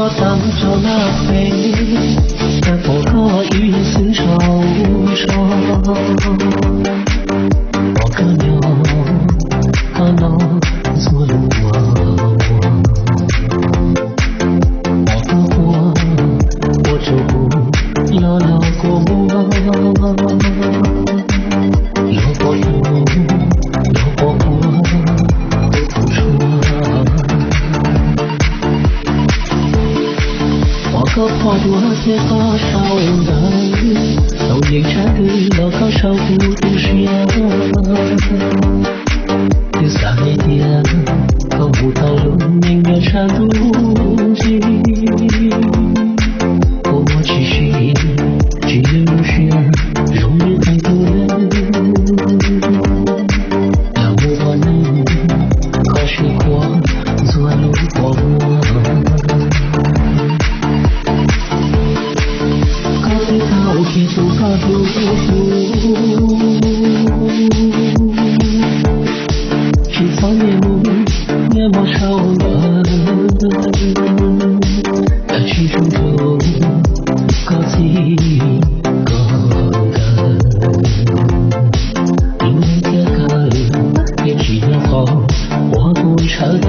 我当朝那飞，但不可与丝绸绸。我可牛，可能做路我可活，我就不要老过我。老过头，老过我都不错。我可破多些多少人，都应该对老高手不独学。第三点，可舞蹈论明月缠不尽，我继续继入学，容易太多人。让我能可学过，做路过我。可对到铁不可不去草面目，面膜少了，但去处处各自各人。因为这个也几年后，我不知道，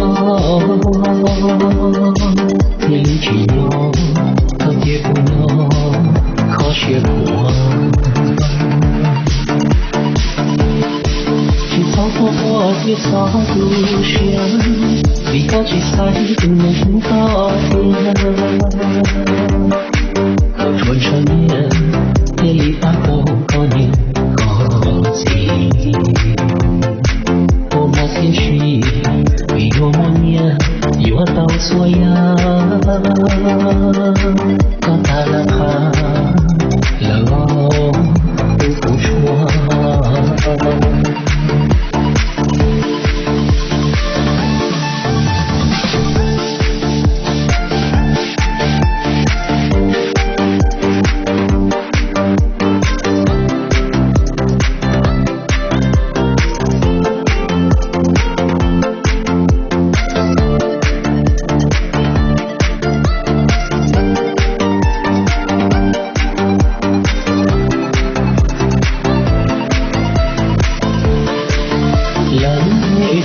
天气牛，特别不牛，可学过。我也早不想，离高起赛不能高天。可转身面，也离大后高年高级。我莫谦虚，比我莫念，我到错呀。可他了他，老不错。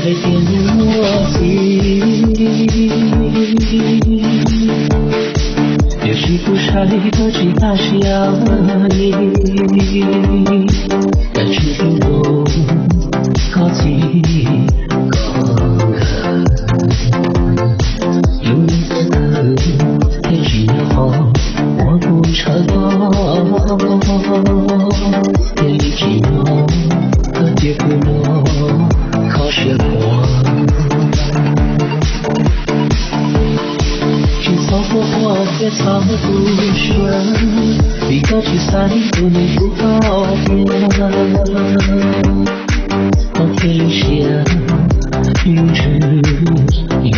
在点我心，也许不晒的吉他响应，但是听懂高级高人，有一个天气好，我不知道，天气好，可结不了。可学过，去走过我也藏不选，一个去赛不能不高天。我天线，云之云。